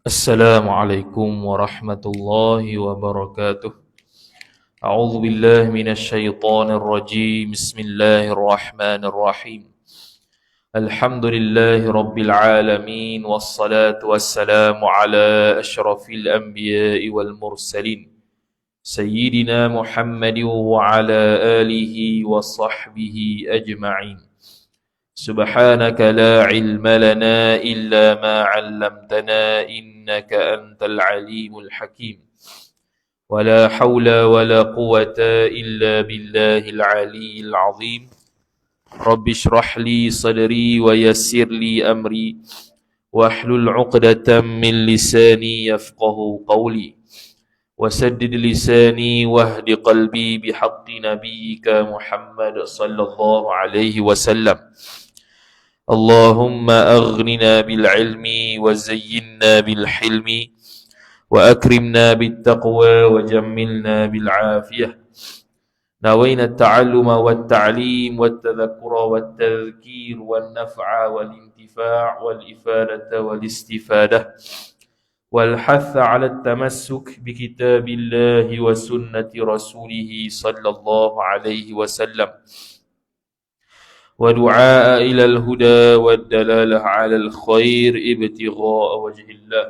Assalamualaikum warahmatullahi wabarakatuh. A'udzu billahi minasy syaithanir rajim. Bismillahirrahmanirrahim. Alhamdulillahi rabbil alamin wassalatu wassalamu ala asyrafil anbiya'i wal mursalin sayyidina Muhammadin wa ala alihi wa sahbihi ajma'in. سبحانك لا علم لنا إلا ما علمتنا إنك أنت العليم الحكيم ولا حول ولا قوة إلا بالله العلي العظيم رب اشرح لي صدري ويسر لي أمري واحلل عقدة من لساني يفقه قولي وسدد لساني واهد قلبي بحق نبيك محمد صلى الله عليه وسلم اللهم أغننا بالعلم وزينا بالحلم وأكرمنا بالتقوى وجملنا بالعافية نوينا التعلم والتعليم والتذكر والتذكير والنفع والانتفاع والإفادة والاستفادة والحث على التمسك بكتاب الله وسنة رسوله صلى الله عليه وسلم ودعاء إلى الهدى والدلالة على الخير ابتغاء وجه الله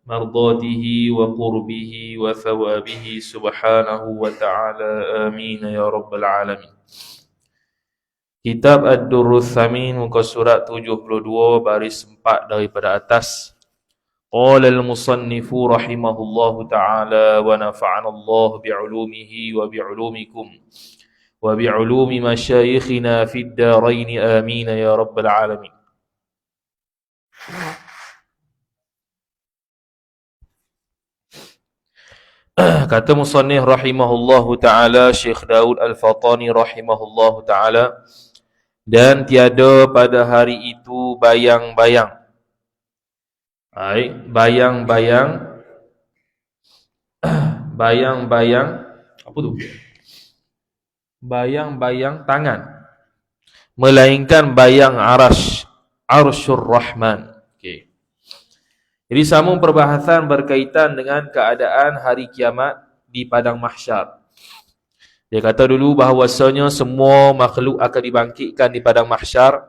مرضاته وقربه وثوابه سبحانه وتعالى آمين يا رب العالمين. Kitab Ad-Durrul Thamin muka surat 72 baris 4 daripada atas. Qala al-musannifu rahimahullahu ta'ala wa nafa'ana Allah bi'ulumihi wa bi'ulumikum wa bi'ulumi masyayikhina fid darain amin ya rabbal alamin. Kata musannif rahimahullahu taala, Syekh Daud Al-Fatani rahimahullahu taala, dan tiada pada hari itu bayang-bayang. Bayang-bayang bayang-bayang apa tu? Bayang-bayang tangan, melainkan bayang arsyur rahman. Okay. Jadi sambung perbahasan berkaitan dengan keadaan hari kiamat di padang mahsyar. Dia kata dulu bahawasanya semua makhluk akan dibangkitkan di padang mahsyar,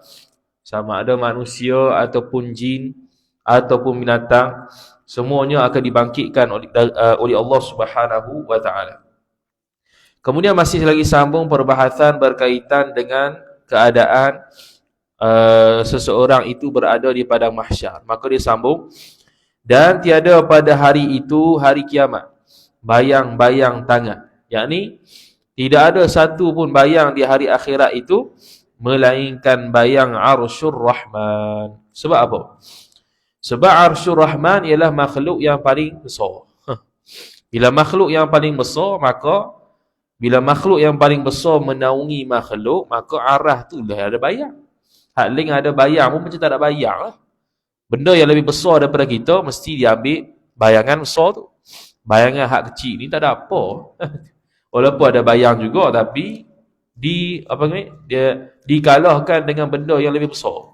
sama ada manusia ataupun jin ataupun binatang, semuanya akan dibangkitkan oleh Allah Subhanahu wa taala. Kemudian masih lagi sambung perbahasan berkaitan dengan keadaan seseorang itu berada di padang mahsyar. Maka dia sambung, dan tiada pada hari itu, hari kiamat, bayang-bayang tangan. Yakni tidak ada satu pun bayang di hari akhirat itu melainkan bayang arsyur rahman. Sebab apa? Sebab arsyur rahman ialah makhluk yang paling besar. Bila makhluk yang paling besar, maka bila makhluk yang paling besar menaungi makhluk, maka arah tu dah ada bayang. Hak lain ada bayang pun macam tak ada bayang lah. Benda yang lebih besar daripada kita mesti diambil bayangan besar tu. Bayangan hak kecil ni tak ada apa. Walaupun ada bayang juga, tapi dia dikalahkan dengan benda yang lebih besar.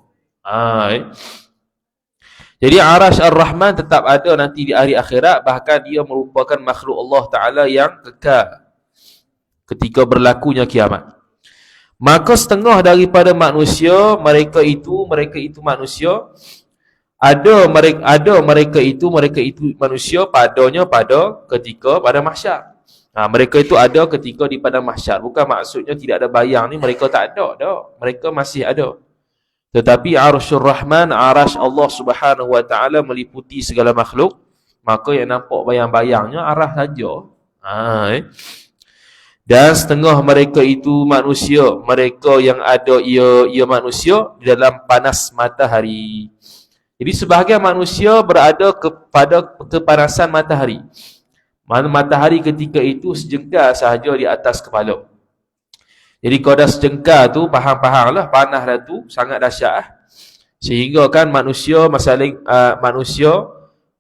Jadi Arash Ar-Rahman tetap ada nanti di hari akhirat, bahkan dia merupakan makhluk Allah Ta'ala yang kekal ketika berlakunya kiamat. Maka setengah daripada manusia, mereka itu manusia, ada mereka itu manusia padanya pada ketika pada mahsyar. Mereka itu ada ketika di padang mahsyar. Bukan maksudnya tidak ada bayang ni mereka tak ada, mereka masih ada. Tetapi Arsyur Rahman, arash Allah Subhanahu wa taala meliputi segala makhluk, maka yang nampak bayang-bayangnya arah saja. Dan setengah mereka itu manusia, mereka yang ada ia manusia di dalam panas matahari. Jadi sebahagian manusia berada kepada kepanasan matahari. Matahari ketika itu sejengkal sahaja di atas kepala. Jadi kalau dah sejengkal tu, faham-faham lah, panas dah tu sangat dahsyat. Sehingga kan manusia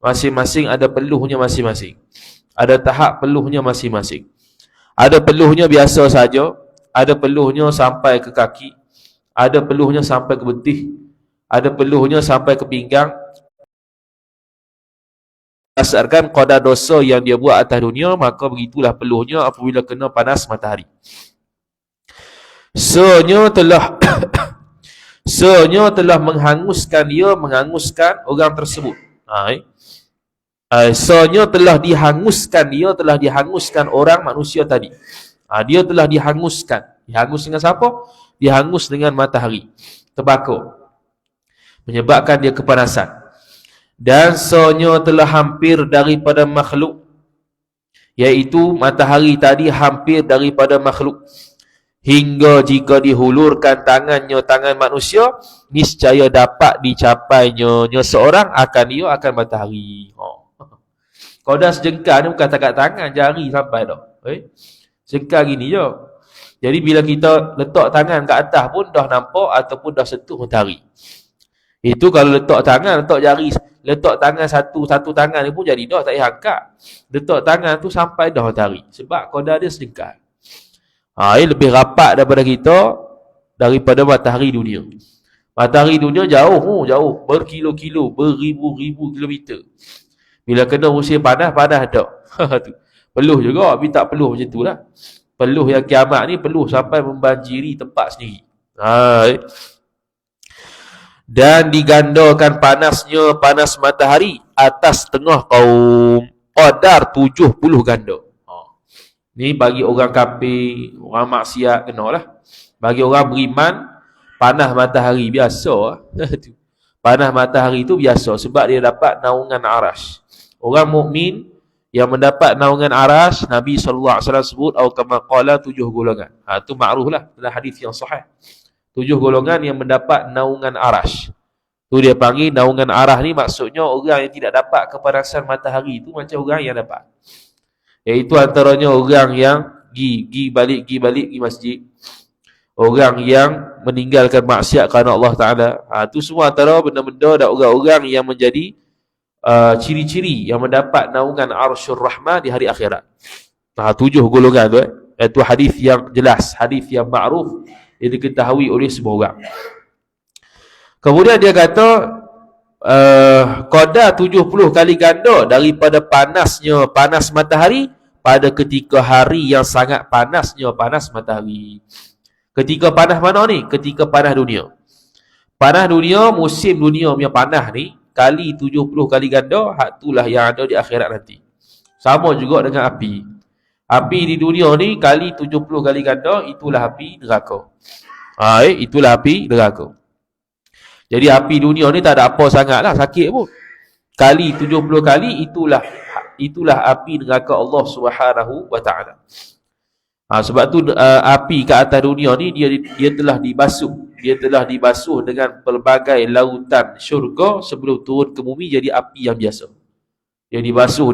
masing-masing ada peluhnya masing-masing. Ada tahap peluhnya masing-masing. Ada peluhnya biasa saja, ada peluhnya sampai ke kaki, ada peluhnya sampai ke betih, ada peluhnya sampai ke pinggang, berdasarkan qadar dosa yang dia buat atas dunia, maka begitulah peluhnya apabila kena panas matahari. Senyum telah senyum telah menghanguskan dia, menghanguskan orang tersebut. Senyum telah dihanguskan dia, telah dihanguskan orang manusia tadi. Dia telah dihanguskan. Dihangus dengan siapa? Dihangus dengan matahari. Terbakar. Menyebabkan dia kepanasan. Dan senyum telah hampir daripada makhluk, iaitu matahari tadi hampir daripada makhluk. Hingga jika dihulurkan tangannya, tangan manusia, niscaya dapat dicapainya seorang akan dia akan matahari. Kalau dah sejengkal ni bukan takat tangan, jari sampai dah. Sejengkal gini je. Jadi bila kita letak tangan ke atas pun dah nampak ataupun dah sentuh matahari. Itu kalau letak tangan, letak jari, letak tangan satu tangan ni pun jadi dah, tak payah angkat. Letak tangan tu sampai dah matahari. Sebab qadar dia sejengkal. Ia lebih rapat daripada kita, daripada matahari dunia. Matahari dunia jauh, berkilo-kilo, beribu-ribu kilometer. Bila kena musim panas tak. Peluh juga, tapi tak peluh macam tu lah. Peluh yang kiamat ni peluh sampai membanjiri tempat sendiri. Dan digandakan panasnya, panas matahari atas tengah kaum, qadar 70 ganda. Ni bagi orang kafir, orang maksiat kenalah. Bagi orang beriman, panas matahari biasa. Panas matahari tu biasa sebab dia dapat naungan arasy. Orang mukmin yang mendapat naungan arasy, Nabi sallallahu alaihi wasallam sebut atau kama qala 7 golongan. Tu makruflah dalam hadis yang sahih. 7 golongan yang mendapat naungan arasy. Tu dia panggil naungan arasy ni, maksudnya orang yang tidak dapat kepanasan matahari tu macam orang yang dapat. Iaitu antaranya orang yang pergi balik masjid. Orang yang meninggalkan maksiat kerana Allah Ta'ala. Itu semua antara benda-benda dan orang-orang yang menjadi ciri-ciri yang mendapat naungan Arsyur Rahman di hari akhirat. 7 golongan tu. Itu hadis yang jelas, hadis yang ma'ruf, yang diketahui oleh semua orang. Kemudian dia kata qadar 70 kali ganda daripada panasnya panas matahari pada ketika hari yang sangat panasnya panas matahari. Ketika panas mana ni? Ketika panas dunia. Panas dunia, musim dunia punya panas ni kali 70 kali ganda, hak itulah yang ada di akhirat nanti. Sama juga dengan api. Api di dunia ni kali 70 kali ganda, itulah api neraka. Itulah api neraka. Jadi api dunia ni tak ada apa sangatlah, sakit pun. Kali 70 kali, itulah api neraka Allah Subhanahu wa taala. Sebab tu api ke atas dunia ni dia telah dibasuh. Dia telah dibasuh dengan pelbagai lautan syurga sebelum turun ke bumi jadi api yang biasa. Dia dibasuh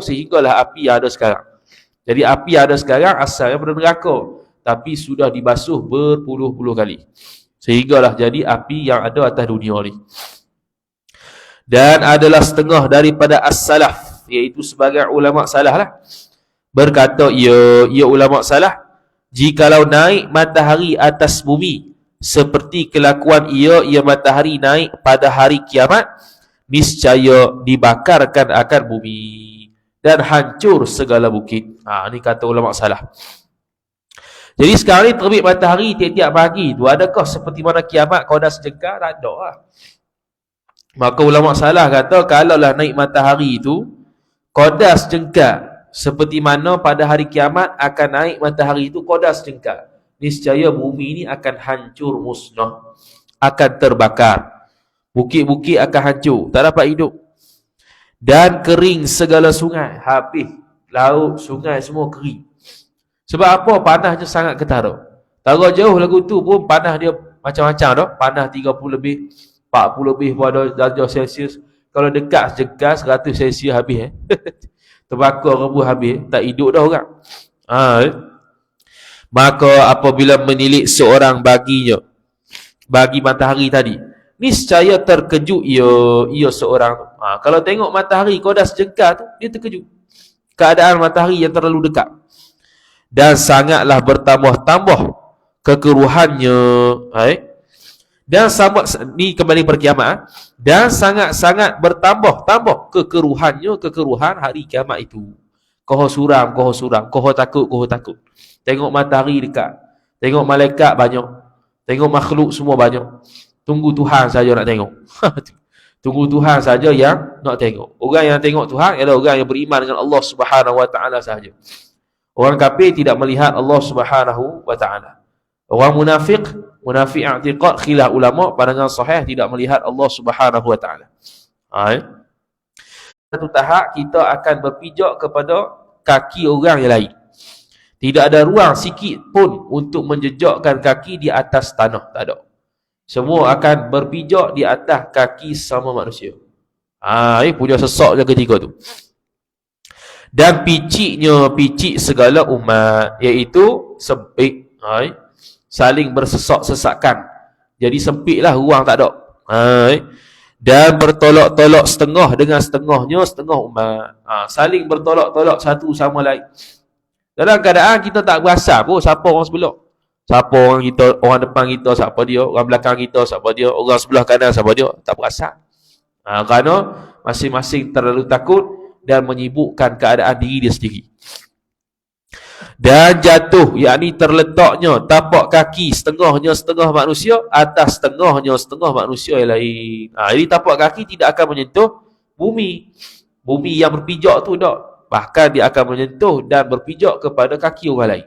sehinggalah api yang ada sekarang. Jadi api yang ada sekarang asalnya daripada neraka, tapi sudah dibasuh berpuluh-puluh kali. Sehinggalah jadi api yang ada atas dunia ni. Dan adalah setengah daripada as-salaf, iaitu sebagai ulama salah lah. Berkata ia ulama salah, jikalau naik matahari atas bumi seperti kelakuan ia matahari naik pada hari kiamat, niscaya dibakarkan akan bumi dan hancur segala bukit. Ni kata ulama salah. Jadi sekarang ni terbit matahari tiap-tiap pagi tu, adakah seperti mana kiamat kau dah sejengkal? Tak ada lah. Maka ulama salah kata, kalaulah naik matahari itu qadar sejengkal seperti mana pada hari kiamat akan naik matahari itu qadar sejengkal, niscaya bumi ini akan hancur musnah, akan terbakar, bukit-bukit akan hancur, tak dapat hidup, dan kering segala sungai, habis laut, sungai semua kering. Sebab apa? Panasnya sangat ketara. Tara jauh lagu tu pun panas dia macam-macam dah. Panas 30 lebih, 40 lebih pada darjah Celsius. Kalau dekat sejengkal 100 Celsius habis. Terbakar rebus habis, tak hidup dah orang. Maka apabila menilik seorang bagi matahari tadi, niscaya terkejut ia seorang. Kalau tengok matahari kau dah sejengkal tu, dia terkejut. Keadaan matahari yang terlalu dekat. Dan sangatlah bertambah-tambah kekeruhannya. Dan sama ni kembali berkiamat, dan sangat-sangat bertambah kekeruhan hari kiamat itu. Koho suram, koho takut. Tengok matahari dekat, tengok malaikat banyak, tengok makhluk semua banyak. Tunggu Tuhan saja nak tengok. Tunggu Tuhan saja yang nak tengok. Orang yang tengok Tuhan ialah orang yang beriman dengan Allah Subhanahu Wa Taala sahaja. Orang kafir tidak melihat Allah Subhanahu Wa Taala. Orang munafik i'tiqad, khilaf ulama, pandangan sahih tidak melihat Allah Subhanahu Wa Taala. Satu tahap kita akan berpijak kepada kaki orang yang lain. Tidak ada ruang sikit pun untuk menjejakkan kaki di atas tanah, tak ada. Semua akan berpijak di atas kaki sama manusia. Punya sesak je ketika tu. Dan picik segala umat, iaitu sempit, saling bersesak-sesakan. Jadi sempitlah, ruang tak ada. Dan bertolak-tolak setengah dengan setengahnya setengah umat. Saling bertolak-tolak satu sama lain. Dalam keadaan kita tak berasa pun siapa orang sebelah. Siapa orang kita, orang depan kita siapa dia, orang belakang kita siapa dia, orang sebelah kanan siapa dia, tak berasa. Kerana masing-masing terlalu takut dan menyibukkan keadaan diri dia sendiri. Dan jatuh, yakni terletaknya tapak kaki setengahnya setengah manusia atas setengahnya setengah manusia yang lain. Jadi tapak kaki tidak akan menyentuh bumi. Bumi yang berpijak tu tak. Bahkan dia akan menyentuh dan berpijak kepada kaki orang lain.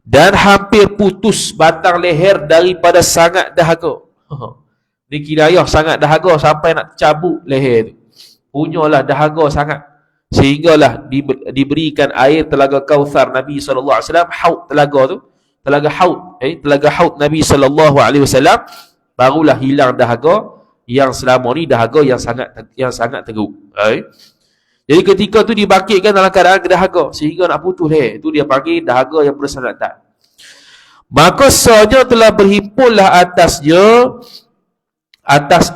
Dan hampir putus batang leher daripada sangat dahaga. Ni kirayah sangat dahaga sampai nak cabut leher tu. Punyalah dahaga sangat. Sehinggalah diberikan air telaga Kautsar Nabi SAW, haud telaga tu, telaga haud Nabi SAW, barulah hilang dahaga yang selama ni dahaga yang sangat teruk. Jadi ketika tu dibangkitkan dalam keadaan dahaga sehingga nak putus leher, tu dia panggil dahaga yang bersangatan. Maka sahaja telah berhimpunlah atas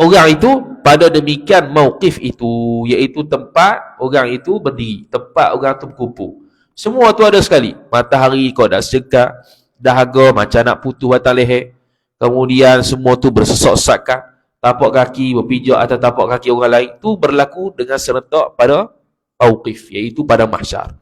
orang itu pada demikian mauqif itu, iaitu tempat orang itu berdiri, tempat orang itu berkumpul. Semua tu ada sekali. Matahari kau dah sekat, dahaga macam nak putus batang leher. Kemudian semua tu bersesak-sesakan, tapak kaki berpijak atas tapak kaki orang lain. Tu berlaku dengan serentak pada mauqif, iaitu pada mahsyar.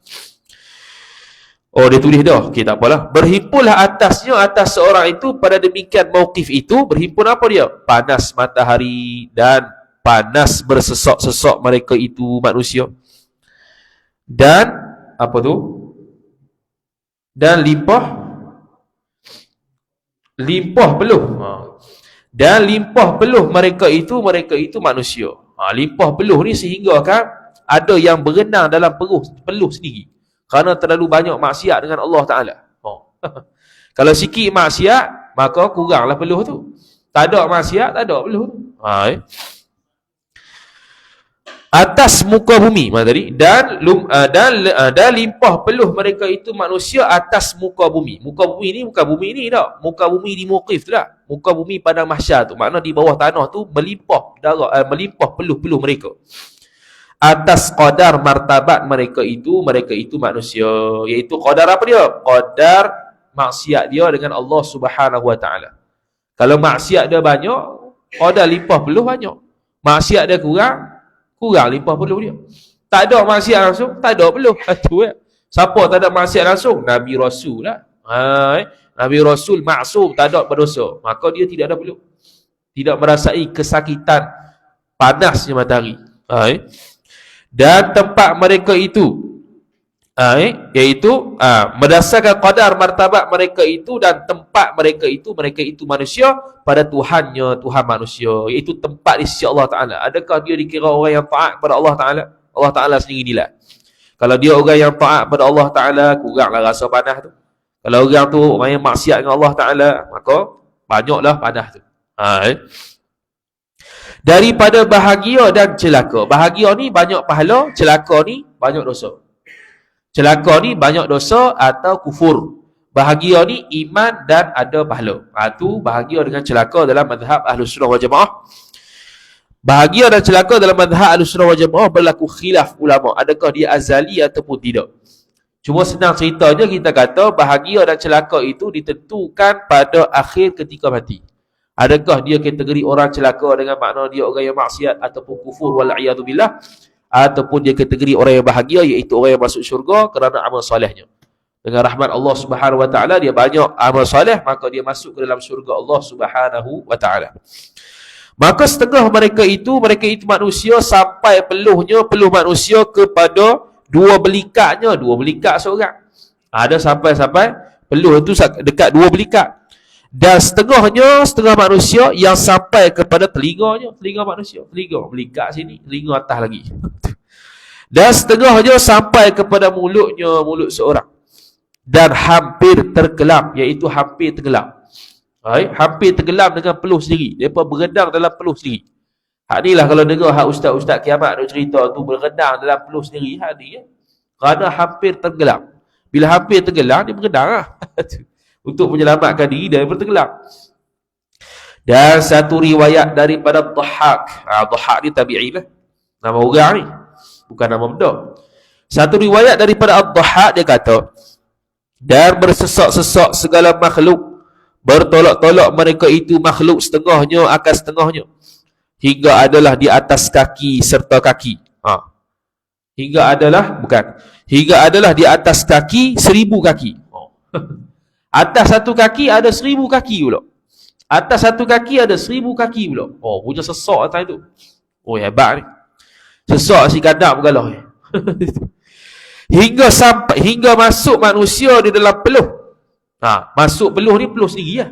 Oh, dia tulis dah. Okey, tak apalah. Berhimpunlah atas seorang itu pada demikian mauqif itu. Berhimpun apa dia? Panas matahari dan panas bersesak-sesak mereka itu manusia. Dan apa tu? Dan limpah peluh. Dan limpah peluh mereka itu manusia. Limpah peluh ni sehingga kan ada yang berenang dalam peluh sendiri. Kerana terlalu banyak maksiat dengan Allah Ta'ala. Kalau sikit maksiat, maka kuranglah peluh tu. Tak ada maksiat, tak ada peluh tu. Atas muka bumi tadi, dan limpah peluh mereka itu manusia atas muka bumi. Muka bumi ni tak. Muka bumi di mauqif tu tak. Muka bumi pada mahsyar tu. Makna di bawah tanah tu melimpah peluh-peluh mereka. Atas qadar martabat mereka itu manusia, iaitu qadar apa dia? Qadar maksiat dia dengan Allah Subhanahu Wa Taala. Kalau maksiat dia banyak, qadar limpah peluh banyak. Maksiat dia kurang limpah peluh dia. Tak ada maksiat langsung, tak ada peluh. Siapa tak ada maksiat langsung? Nabi Rasul lah. Nabi Rasul maksum, tak ada berdosa, maka dia tidak ada peluh, tidak merasai kesakitan panasnya matahari. Dan tempat mereka itu iaitu berdasarkan qadar martabat mereka itu dan tempat mereka itu manusia pada Tuhannya, Tuhan manusia, iaitu tempat di sisi Allah Ta'ala. Adakah dia dikira orang yang taat pada Allah Ta'ala? Allah Ta'ala sendiri nilai. Kalau dia orang yang taat pada Allah Ta'ala, kuranglah rasa panas tu. Kalau orang tu orang yang maksiat dengan Allah Ta'ala, maka banyaklah panas tu. Daripada bahagia dan celaka. Bahagia ni banyak pahala, celaka ni banyak dosa. Celaka ni banyak dosa atau kufur. Bahagia ni iman dan ada pahala. Itu bahagia dengan celaka dalam mazhab Ahlus Sunnah wal Jamaah. Bahagia dan celaka dalam mazhab Ahlus Sunnah wal Jamaah berlaku khilaf ulama. Adakah dia azali ataupun tidak? Cuma senang cerita je kita kata bahagia dan celaka itu ditentukan pada akhir ketika mati. Adakah dia kategori orang celaka dengan makna dia orang yang maksiat ataupun kufur wal'iyadzubillah, ataupun dia kategori orang yang bahagia iaitu orang yang masuk syurga kerana amal solehnya. Dengan rahmat Allah Subhanahu wa taala dia banyak amal soleh, maka dia masuk ke dalam syurga Allah Subhanahu wa taala. Maka setengah mereka itu manusia sampai peluh manusia kepada dua belikat seorang. Ada sampai peluh itu dekat dua belikat. Dan setengah manusia yang sampai kepada telinga manusia. Telinga belikat sini, telinga atas lagi. Dan setengahnya sampai kepada mulut seorang. Dan hampir terkelam, iaitu hampir tenggelam. Hampir tenggelam dengan peluh sendiri. Mereka berenang dalam peluh sendiri. Hak ni lah kalau dengar hak ustaz-ustaz kiamat duk cerita tu berenang dalam peluh sendiri, hak ni kerana hampir tenggelam. Bila hampir tenggelam, dia berenang lah. Untuk menyelamatkan diri daripada tenggelam. Dan satu riwayat daripada Dhahak. Dhahak ni tabi'i lah. Nama orang ni. Bukan nama benda. Satu riwayat daripada Dhahak dia kata, dan bersesak-sesak segala makhluk, bertolak-tolak mereka itu makhluk setengahnya akan setengahnya, hingga adalah di atas kaki serta kaki. Hingga adalah di atas kaki 1000 kaki. Atas satu kaki ada 1000 kaki pula. Atas satu kaki ada 1000 kaki pula. Punya sesak atas itu. Hebat ni. Sesak si kadang bergalah. Hingga masuk manusia di dalam peluh. Masuk peluh ni peluh sendiri lah.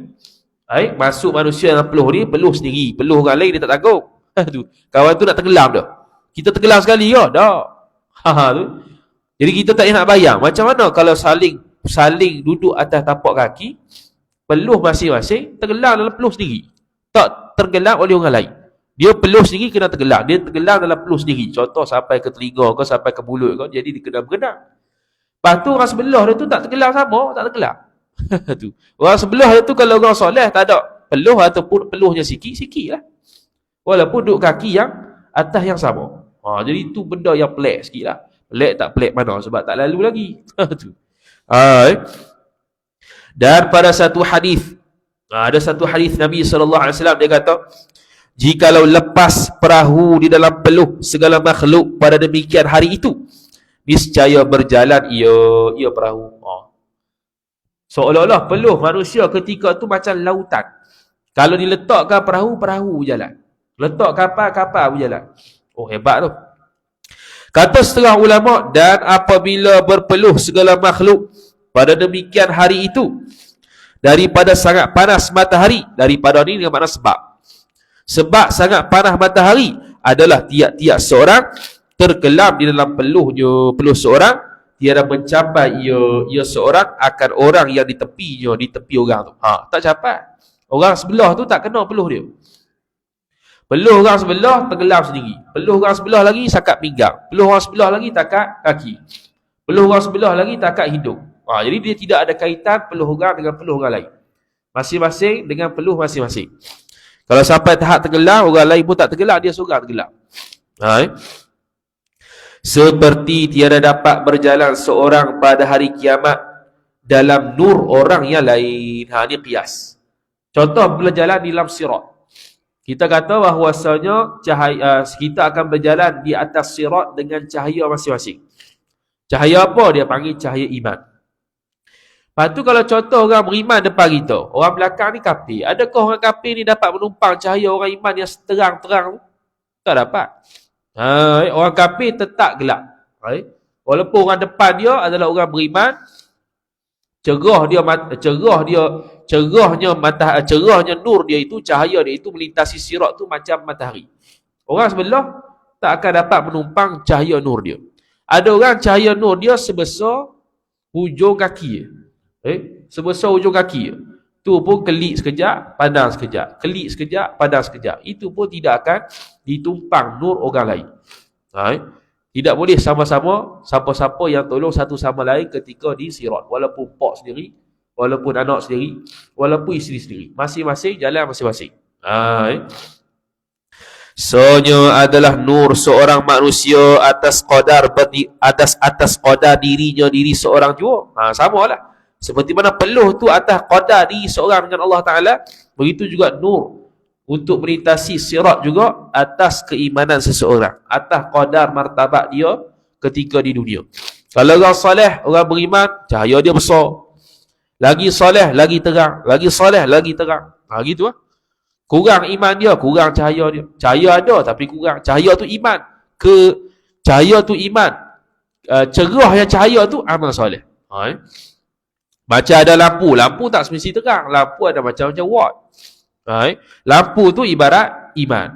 Masuk manusia dalam peluh ni peluh sendiri. Peluh orang lain dia tak tanggung. Kawan tu nak tenggelam dah. Kita tenggelam sekali ya, dah. Tu. Jadi kita tak nak bayang macam mana kalau saling duduk atas tapak kaki, peluh masing-masing tenggelam dalam peluh sendiri. Tak tenggelam oleh orang lain. Dia peluh sendiri kena tenggelam. Dia tenggelam dalam peluh sendiri. Contoh sampai ke telinga ke, sampai ke mulut ke, jadi dia kena berenang. Lepas tu orang sebelah dia tu tak tenggelam sama, tak tenggelam. Tu. Orang sebelah dia tu kalau orang soleh tak ada peluh ataupun peluhnya sikit lah. Walaupun duduk kaki yang atas yang sama. Jadi tu benda yang pelik sikit lah. Pelik tak pelik mana sebab tak lalu lagi. Tu. Dan pada satu hadis, ada satu hadis Nabi SAW dia kata, jikalau lepas perahu di dalam peluh segala makhluk pada demikian hari itu, niscaya berjalan ia perahu. Seolah-olah peluh manusia ketika tu macam lautan. Kalau diletakkan perahu berjalan. Letak kapal berjalan. Hebat tu. Kata setengah ulama, dan apabila berpeluh segala makhluk pada demikian hari itu, daripada sangat panas matahari, daripada ni dengan makna sebab sangat panas matahari adalah tiap-tiap seorang terkelam di dalam peluh seorang, tiada mencapai ia seorang akan orang yang di tepi orang tu. Tak capai. Orang sebelah tu tak kena peluh dia. Peluh orang sebelah tenggelam sendiri. Peluh orang sebelah lagi sakat pinggang. Peluh orang sebelah lagi takat kaki. Peluh orang sebelah lagi takat hidung. Jadi dia tidak ada kaitan peluh orang dengan peluh orang lain. Masing-masing dengan peluh masing-masing. Kalau sampai tahap tenggelam, orang lain pun tak tenggelam, dia seorang tenggelam. Seperti tiada dapat berjalan seorang pada hari kiamat dalam nur orang yang lain. Ini qiyas. Contoh berjalan di dalam sirat. Kita kata bahawasanya kita akan berjalan di atas sirat dengan cahaya masing-masing. Cahaya apa? Dia panggil cahaya iman. Lepas tu kalau contoh orang beriman depan kita, orang belakang ni kafir. Adakah orang kafir ni dapat menumpang cahaya orang iman yang terang-terang? Tak dapat. Orang kafir tetap gelap. Walaupun orang depan dia adalah orang beriman, cerahnya nur dia itu, cahaya dia itu melintasi sirat tu macam matahari. Orang sebelah tak akan dapat menumpang cahaya nur dia. Ada orang cahaya nur dia sebesar hujung kaki. Sebesar hujung kaki. Tu pun kelip sekejap, pandang sekejap. Kelip sekejap, pandang sekejap. Itu pun tidak akan ditumpang nur orang lain. Tidak boleh sama-sama siapa-siapa yang tolong satu sama lain ketika di sirat. Walaupun pak sendiri, walaupun anak sendiri, walaupun isteri sendiri. Masing-masing jalan masing-masing. Sonya adalah nur seorang manusia atas qadar atas qadar dirinya diri seorang jua. Samalah. Seperti mana peluh tu atas qadar diri seorang dengan Allah Taala, begitu juga nur untuk melintasi sirat juga atas keimanan seseorang, atas qadar martabat dia ketika di dunia. Kalau orang soleh, orang beriman, cahaya dia besar. Lagi soleh, lagi terang. Lagi soleh, lagi terang. Gitu lah. Kurang iman dia, kurang cahaya dia. Cahaya ada tapi kurang. Cahaya tu iman. Cahaya tu iman. Cerah yang cahaya tu amal soleh. Macam ada lampu. Lampu tak semesti terang. Lampu ada macam-macam watt. Lampu tu ibarat iman.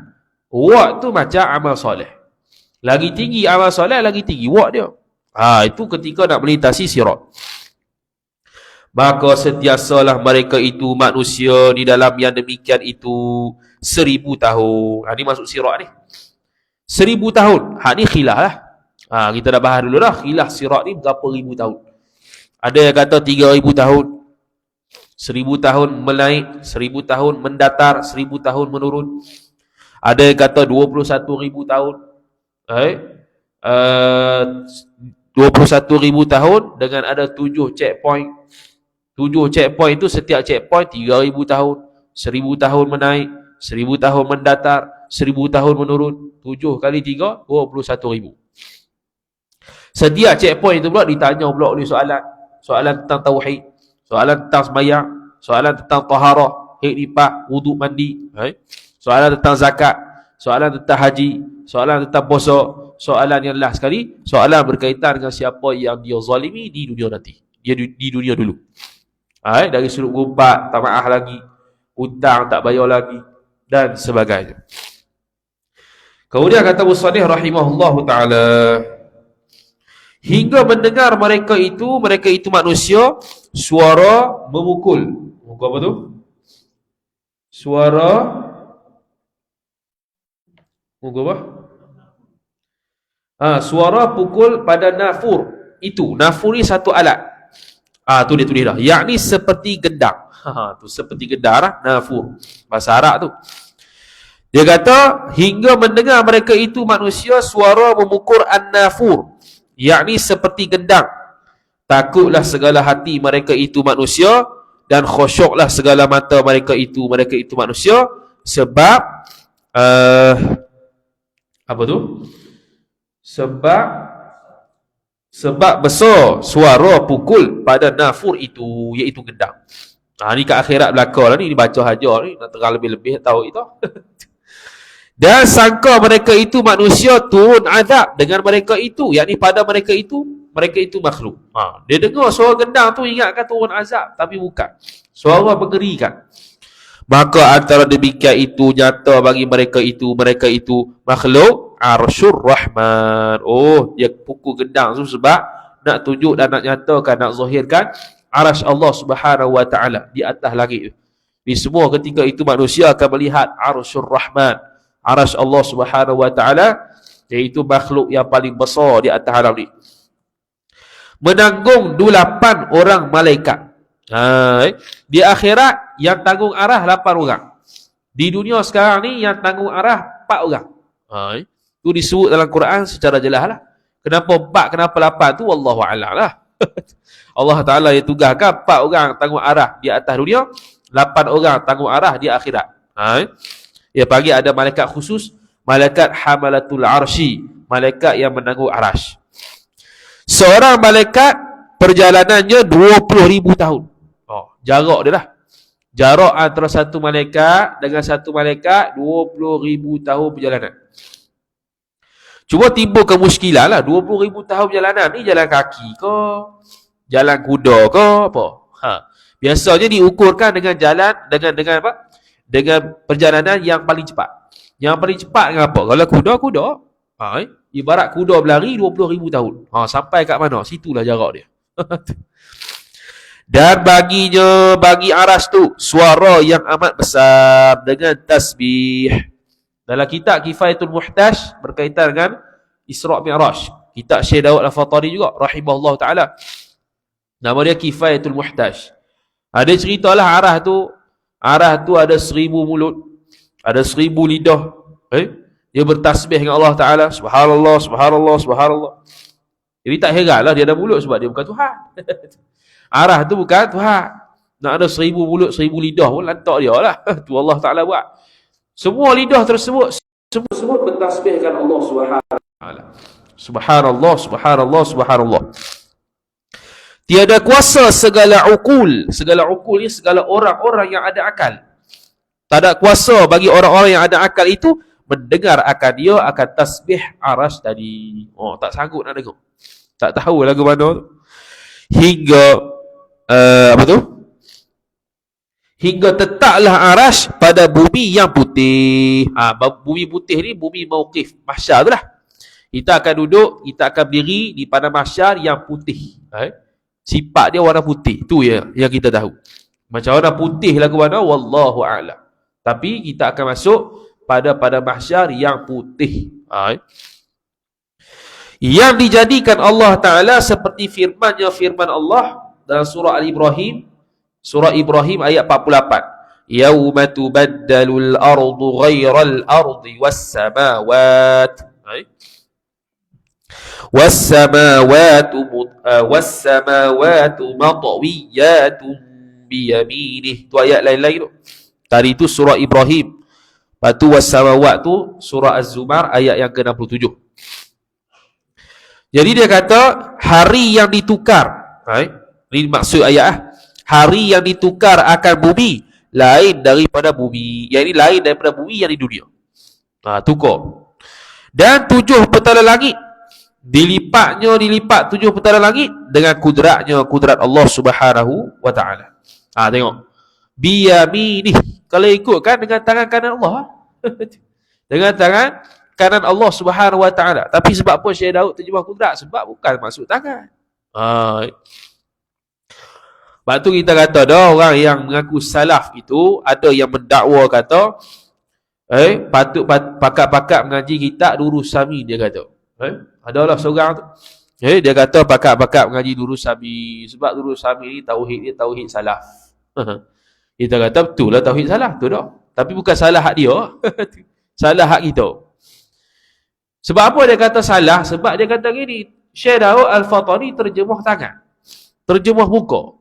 Watt tu macam amal soleh. Lagi tinggi amal soleh, lagi tinggi watt dia. Itu ketika nak melintasi sirat. Maka sentiasalah mereka itu manusia di dalam yang demikian itu 1000 tahun. Ini masuk sirat ni. 1000 tahun. Ni khilaf lah. Kita dah bahas dulu dah. Khilaf sirat ni berapa ribu tahun. Ada yang kata 3000 tahun. 1000 tahun menaik, 1000 tahun mendatar, 1000 tahun menurun. Ada yang kata 21,000 tahun. 21,000 tahun dengan ada 7 checkpoint. 7 checkpoint itu setiap checkpoint 3,000 tahun. 1000 tahun menaik, 1000 tahun mendatar, 1000 tahun menurun. 7 kali 3, 21,000. Setiap checkpoint itu pula ditanya pula oleh soalan. Soalan tentang tauhid, soalan tentang sembahyang, soalan tentang taharah, haid nifas, wuduk mandi, soalan tentang zakat, soalan tentang haji, soalan tentang puasa, soalan yang last sekali, soalan berkaitan dengan siapa yang dia zalimi di dunia nanti. Dia di dunia dulu. Dari sudut gumpat, tak maaf lagi, hutang tak bayar lagi dan sebagainya. Kemudian kata Musannif rahimahullahu taala, hingga mendengar mereka itu manusia, suara memukul. Memukul apa tu? Suara memukul apa? Suara pukul pada nafur. Itu, nafur ni satu alat. Tu dia tulis dah. Yakni seperti gendang. Tu seperti gendang lah, nafur. Bahasa Arab tu. Dia kata, hingga mendengar mereka itu manusia, suara memukul an-nafur. Yakni seperti gendang. Takutlah segala hati mereka itu manusia, dan khusyuklah segala mata mereka itu manusia, sebab apa tu? Sebab besar suara pukul pada nafur itu, iaitu gendang. Ni kat akhirat belakang lah ni, dibaca hajar ni, nak terang lebih-lebih tahu itu. Dan sangka mereka itu manusia turun azab dengan mereka itu, yakni pada mereka itu makhluk. Dia dengar suara gendang tu ingatkan turun azab, tapi bukan. Suara mengerikan. Maka antara demikian itu nyata bagi mereka itu makhluk Arsyur Rahman. Dia pukul gendang tu sebab nak tunjuk dan nak nyatakan, nak zahirkan arasy Allah Subhanahu wa taala di atas langit. Di semua ketika itu manusia akan melihat Arsyur Rahman, arasy Allah Subhanahu wa taala, iaitu makhluk yang paling besar di atas alam ni. Menanggung 8 orang malaikat. Di akhirat yang tanggung arah 8 orang. Di dunia sekarang ni yang tanggung arah 4 orang. Itu disebut dalam Quran secara jelas lah. Kenapa 4, kenapa 8 tu wallahu a'lam lah. Allah Ta'ala yang tugaskan 4 orang tanggung arah di atas dunia, 8 orang tanggung arah di akhirat. Dia panggil ada malaikat khusus, malaikat hamalatul arsy, malaikat yang menanggung arasy. Seorang malaikat perjalanannya 20,000 tahun. Jarak dia lah. Jarak antara satu malaikat dengan satu malaikat 20,000 tahun perjalanan. Cuma timbul kemuskilan lah. 20,000 tahun perjalanan ni jalan kaki ke, jalan kuda ke apa. Biasanya diukurkan dengan jalan dengan apa? Dengan perjalanan yang paling cepat. Yang paling cepat dengan apa? Kalau kuda ibarat kuda berlari 20,000 tahun. Sampai kat mana? Situlah jarak dia. Dan bagi aras tu suara yang amat besar dengan tasbih. Dalam kitab Kifayatul Muhtaj berkaitan dengan Isra' Mi'raj, kitab Syekh Daud Al-Fatari juga rahimahullah taala, nama dia Kifayatul Muhtaj. Ada ceritalah arah tu ada 1000 mulut, ada 1000 lidah, Dia bertasbih dengan Allah Ta'ala. Subhanallah, subhanallah, subhanallah. Jadi tak heranlah dia ada mulut sebab dia bukan Tuhan. Arah tu bukan Tuhan. Nak ada 1000 mulut, 1000 lidah pun lantak dia lah. Tu Allah Ta'ala buat. Semua lidah tersebut semua bertasbihkan Allah Subhanahu Wa Ta'ala. Subhanallah, subhanallah, subhanallah. Tiada kuasa segala ukul. Segala ukul ni segala orang-orang yang ada akal. Tak ada kuasa bagi orang-orang yang ada akal itu mendengar akan dia akan tasbih aras tadi. Oh, tak sanggup nak dengar. Tak tahu lagu mana tu. Hingga apa tu? Hingga tetaplah aras pada bumi yang putih. Bumi putih ni bumi mauqif, mahsyar tu lah. Kita akan duduk, kita akan berdiri di padang mahsyar yang putih. Sifat dia warna putih. Tu ya yang kita tahu. Macam warna putih lagu mana wallahu a'lam. Tapi kita akan masuk pada mahsyar yang putih. Yang dijadikan Allah Ta'ala seperti firman Allah dalam surah Al-Ibrahim. Surah Ibrahim ayat 48. Yawma tubaddalul ardu ghairal ardi was-samawat. Was-samawatu matwiyatun biyaminih. Tu ayat lain-lain tu. Tadi tu surah Ibrahim. Lepas tu was-samawat tu surah Az-Zumar ayat yang ke-67. Jadi dia kata hari yang ditukar. Ini maksud ayat hari yang ditukar akan bumi lain daripada bumi. Yang ini lain daripada bumi yang di dunia. Tukar. Dan 7 petala langit dilipat 7 petala langit dengan kudrat Allah Subhanahu Wa Ta'ala. Tengok. Biyaminih. Kalau ikutkan dengan tangan kanan Allah. Dengan tangan kanan Allah Subhanahu Wa Ta'ala. Tapi sebab apa Syekh Daud terjemah kudrat? Sebab bukan maksud tangan. Sebab tu kita kata dah orang yang mengaku salaf itu ada yang mendakwa kata patut pakat-pakat mengaji kitab Durus Sami, dia kata. Adalah seorang tu. Dia kata pakat-pakat mengaji Durus Sami sebab Durus Sami ni tauhid dia tauhid salaf. Kita kata betul lah tauhid salaf tu dah. Tapi bukan salah hak dia. Salah hak kita. Sebab apa dia kata salah? Sebab dia kata gini, Syekh Daud Al-Fatani terjemah tangan. Terjemah muka.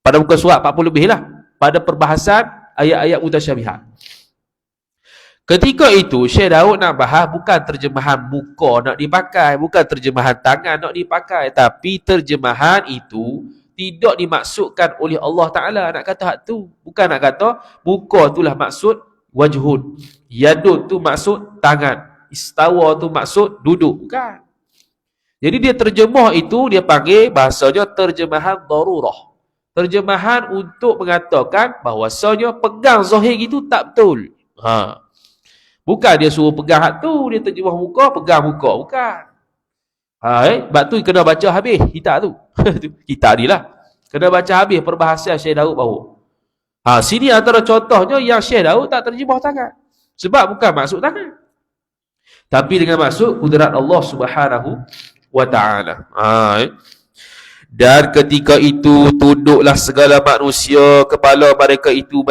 Pada muka surat 40 lebih lah. Pada perbahasan ayat-ayat mutasyabihat. Ketika itu Syekh Daud nak bahas bukan terjemahan muka nak dipakai, bukan terjemahan tangan nak dipakai, tapi terjemahan itu tidak dimaksudkan oleh Allah Ta'ala. Nak kata hak tu. Bukan nak kata muka itulah maksud wajhun. Yadun tu maksud tangan. Istawa tu maksud duduk. Bukan. Jadi dia terjemah itu dia panggil bahasanya terjemahan darurah. Terjemahan untuk mengatakan bahawasanya pegang zahir itu tak betul. Bukan dia suruh pegang hak tu, dia terjemah muka, pegang muka. Bukan. Sebab tu kena baca habis kitab tu. Kitab ni lah. Kena baca habis perbahasan Syekh Daud baru. Sini antara contohnya yang Syekh Daud tak terjemah tangan. Sebab bukan maksud tangan. Tapi dengan maksud kudrat Allah Subhanahu Wa Ta'ala. Dan ketika itu tunduklah segala manusia kepala mereka itu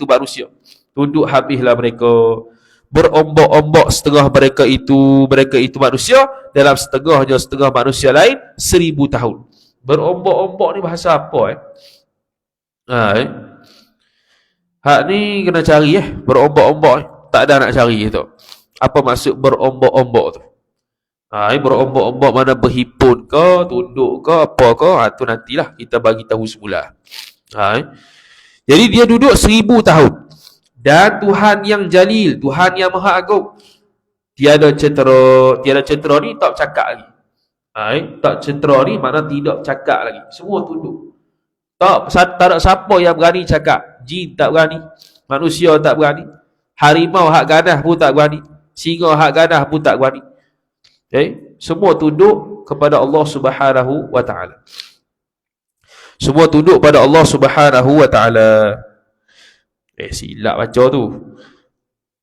manusia. Tunduk habislah mereka. Berombak-ombak setengah mereka itu manusia, dalam setengah manusia lain 1000 tahun. Berombak-ombak ni bahasa apa Hak ni kena cari berombak-ombak tak ada nak cari tu. Apa maksud berombak-ombak tu? Berombak-ombak mana berhimpun ke, tunduk ke, apa ke, tu nantilah kita bagi tahu semula. Jadi dia duduk 1000 tahun. Dan Tuhan yang jalil, Tuhan yang maha agung, tiada cetera ni tak cakap lagi. Tak cetera ni mana tidak cakap lagi. Semua tunduk. Tak ada siapa yang berani cakap. Jin tak berani, manusia tak berani, harimau hak ganas pun tak berani, singa hak ganas pun tak berani. Semua tunduk kepada Allah Subhanahu Wa Ta'ala. Semua tunduk pada Allah Subhanahu Wa Ta'ala. Silap baca tu.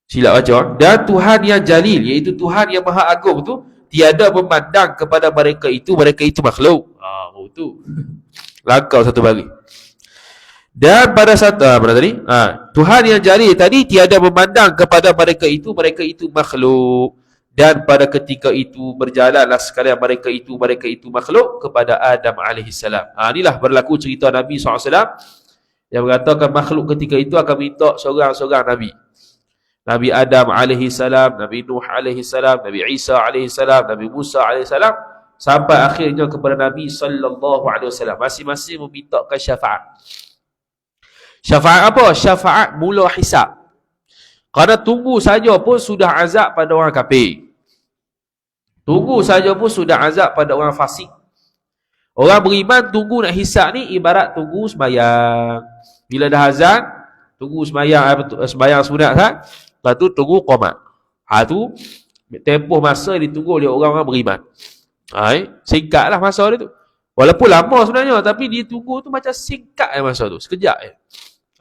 Silap baca. Dan Tuhan yang jalil, iaitu Tuhan yang maha agung tu, tiada memandang kepada mereka itu makhluk. Tu. Langkau satu bagi. Dan pada satu mana tadi? Tuhan yang jari tadi tiada memandang kepada mereka itu makhluk. Dan pada ketika itu berjalanlah sekalian mereka itu makhluk kepada Adam alaihissalam. Inilah berlaku cerita Nabi SAW yang mengatakan makhluk ketika itu akan minta seorang-seorang Nabi. Nabi Adam alaihissalam, Nabi Nuh alaihissalam, Nabi Isa alaihissalam, Nabi Musa alaihissalam, sampai akhirnya kepada Nabi sallallahu alaihi wasallam. Masing-masing memintakan syafaat. Syafaat apa? Syafaat mula hisab. Kerana tunggu saja pun sudah azab pada orang kafir. Tunggu saja pun sudah azab pada orang fasik. Orang beriman tunggu nak hisab ni ibarat tunggu sembahyang. Bila dah azan, tunggu sembahyang sunat kan? Lepas tu tunggu qamat. Tu tempoh masa ditunggu oleh orang-orang beriman. Singkatlah masa dia tu. Walaupun lama sebenarnya, tapi dia tunggu tu macam singkat masa tu, sekejap je.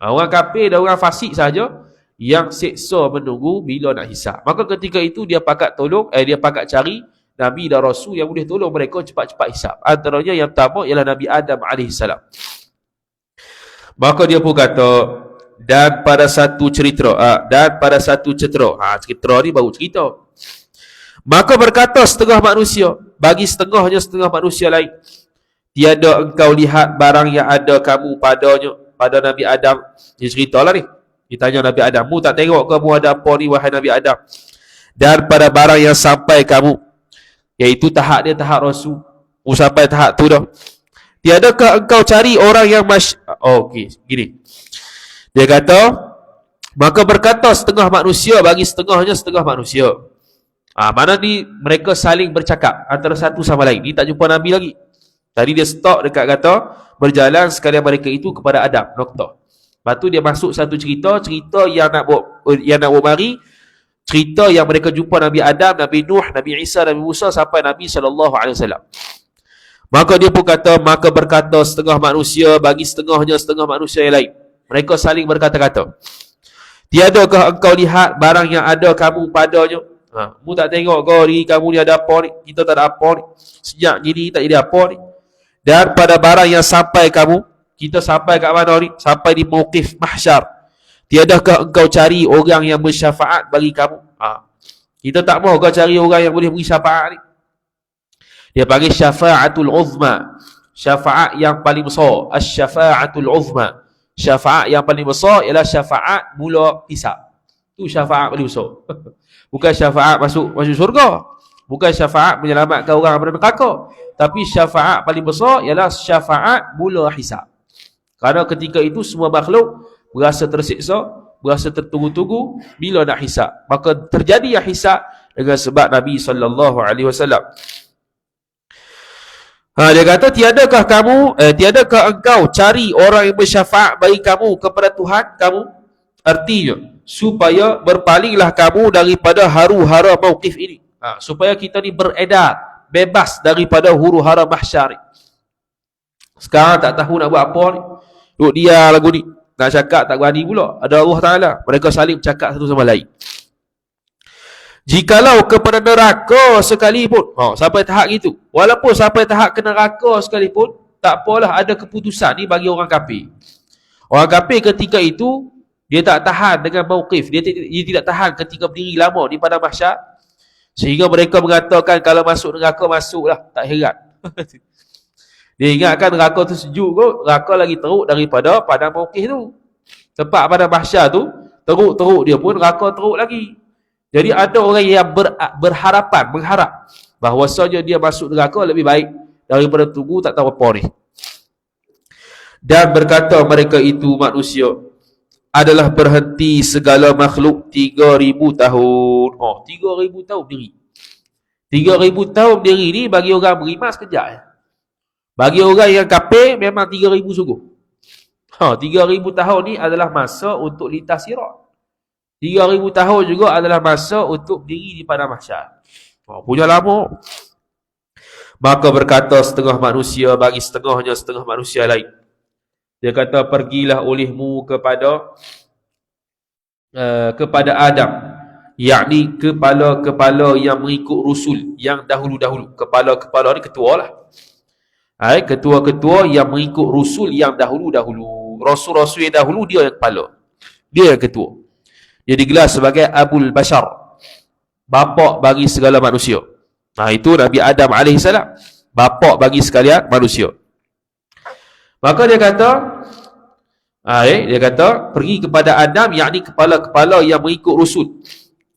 Orang kafir dan orang fasik saja yang seksa menunggu bila nak hisab. Maka ketika itu dia pakat cari Nabi dan Rasul yang boleh tolong mereka cepat-cepat hisab. Antaranya yang pertama ialah Nabi Adam alaihissalam. Maka dia pun kata, dan pada satu cetera, cetera ni baru cerita. Maka berkata setengah manusia bagi setengahnya setengah manusia lain, tiada engkau lihat barang yang ada kamu padanya. Pada Nabi Adam, dia ceritalah ni. Ditanya Nabi Adam, mu tak tengok kamu ada apa ni wahai Nabi Adam? Dan pada barang yang sampai kamu, iaitu tahap dia tahap Rasul. Mu sampai tahap tu dah. Tiadakah engkau cari orang yang okey, gini. Dia kata, maka berkata setengah manusia bagi setengahnya setengah manusia. Mana ni mereka saling bercakap antara satu sama lain. Ni tak jumpa Nabi lagi. Tadi dia stop dekat kata berjalan sekalian mereka itu kepada Adam. Nokta. Lepas tu dia masuk satu cerita yang nak buat mari, cerita yang mereka jumpa Nabi Adam, Nabi Nuh, Nabi Isa, Nabi Musa sampai Nabi SAW. Maka dia pun kata, maka berkata setengah manusia bagi setengahnya setengah manusia yang lain. Mereka saling berkata-kata. Tiadakah engkau lihat barang yang ada kamu padanya? Mu tak tengok kau diri kamu ni ada apa ni? Kita tak ada apa ni. Sejak gini tak jadi apa ni. Dan pada barang yang sampai kamu, kita sampai kat mana ni? Sampai di mauqif mahsyar. Tiadakah engkau cari orang yang bersyafaat bagi kamu? Kita tak mahu kau cari orang yang boleh beri syafaat ni. Dia panggil syafa'atul uzma. Syafaat yang paling besar. Asy-syafa'atul uzma. Syafaat yang paling besar ialah syafaat mula hisab. Tu syafaat paling besar. Bukan syafaat masuk syurga. Bukan syafaat menyelamatkan orang daripada neraka. Tapi syafaat paling besar ialah syafaat mula hisab. Kerana ketika itu semua makhluk berasa tersiksa, berasa tertunggu-tunggu bila nak hisab. Maka terjadi yang hisab dengan sebab Nabi SAW. Dia kata, tiadakah engkau cari orang yang bersyafaat bagi kamu kepada Tuhan kamu? Artinya, supaya berpalinglah kamu daripada haru-hara mauqif ini. Supaya kita ni beredar, bebas daripada huru-hara mahsyar. Sekarang tak tahu nak buat apa ni. Duduk dia lagu ni. Nak cakap tak berani pula. Ada Allah Ta'ala. Mereka saling bercakap satu sama lain. Jikalau kepada neraka sekalipun, sampai tahap gitu. Walaupun sampai tahap ke neraka sekalipun, tak apalah, ada keputusan ni bagi orang kafir. Orang kafir ketika itu, dia tak tahan dengan mauqif. Dia tidak tahan ketika berdiri lama di padang mahsyar. Sehingga mereka mengatakan kalau masuk neraka, masuklah. Tak heran. Dia ingatkan neraka tu sejuk kot. Neraka lagi teruk daripada padang mauqif tu. Tempat padang mahsyar tu, teruk-teruk dia pun neraka teruk lagi. Jadi ada orang yang mengharap bahawasanya dia masuk neraka lebih baik daripada tunggu tak tahu apa ni. Dan berkata mereka itu manusia adalah berhenti segala makhluk 3,000 tahun. 3,000 tahun diri. 3,000 tahun diri ni bagi orang beriman sekejap. Bagi orang yang kafir memang 3,000 sungguh. 3,000 tahun ni adalah masa untuk lintas sirat. 3,000 tahun juga adalah masa untuk berdiri di padang mahsyar. Punya lama. Maka berkata setengah manusia bagi setengahnya setengah manusia lain. Dia kata, pergilah olehmu kepada Adam, yakni kepala-kepala yang mengikut Rasul yang dahulu-dahulu. Kepala-kepala ni ketua lah. Ketua-ketua yang mengikut Rasul yang dahulu-dahulu. rasul-rasul yang dahulu, dia yang kepala. Dia yang ketua. Dia digelar sebagai Abul Bashar, bapa bagi segala manusia. Itu Nabi Adam alaihissalam, bapa bagi sekalian manusia. Maka dia kata, pergi kepada Adam, yakni kepala-kepala yang mengikut Rasul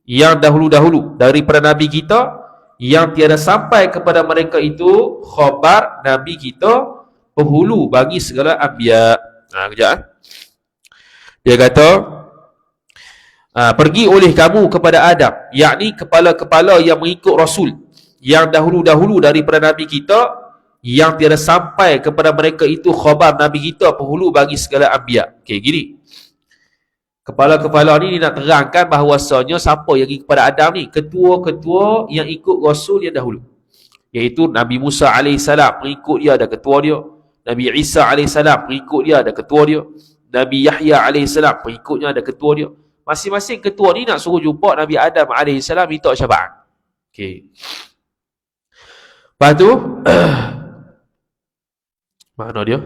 yang dahulu-dahulu daripada Nabi kita, yang tiada sampai kepada mereka itu khabar Nabi kita, penghulu bagi segala anbiya. Kejap. Dia kata, pergi oleh kamu kepada Adam, yakni kepala-kepala yang mengikut Rasul yang dahulu-dahulu daripada Nabi kita, yang tiada sampai kepada mereka itu khabar Nabi kita, penghulu bagi segala anbiya. Okey, gini. Kepala-kepala ni nak terangkan bahawasanya siapa yang pergi kepada Adam ni? Ketua-ketua yang ikut Rasul yang dahulu. Iaitu Nabi Musa alaihissalam, pengikut dia ada ketua dia. Nabi Isa alaihissalam, pengikut dia ada ketua dia. Nabi Yahya alaihissalam, pengikutnya ada ketua dia. Masing-masing ketua ni nak suruh jumpa Nabi Adam alaihissalam, minta syafaat. Okey. Lepas tu mana dia?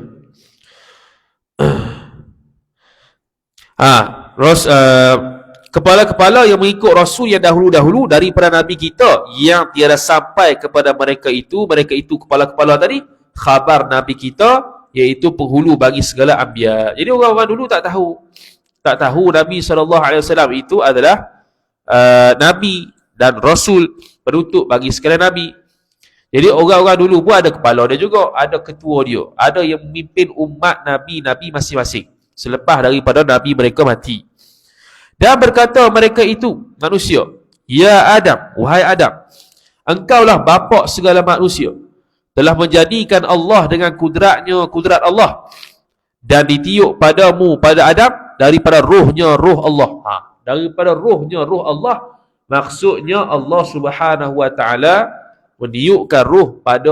Kepala-kepala yang mengikut Rasul yang dahulu-dahulu daripada Nabi kita, yang tiada sampai kepada mereka itu kepala-kepala tadi, khabar Nabi kita, iaitu penghulu bagi segala anbiya. Jadi orang-orang dulu tak tahu Nabi SAW itu adalah Nabi dan Rasul, penutup bagi segala Nabi. Jadi orang-orang dulu pun ada kepala dia juga, ada ketua dia, ada yang memimpin umat Nabi masing-masing selepas daripada Nabi mereka mati. Dan berkata mereka itu manusia, ya Adam, wahai Adam, engkaulah bapa segala manusia, telah menjadikan Allah dengan kudrat Allah, dan ditiup padamu pada Adam daripada rohnya roh Allah. Daripada rohnya roh Allah, maksudnya Allah Subhanahu wa taala meniupkan roh pada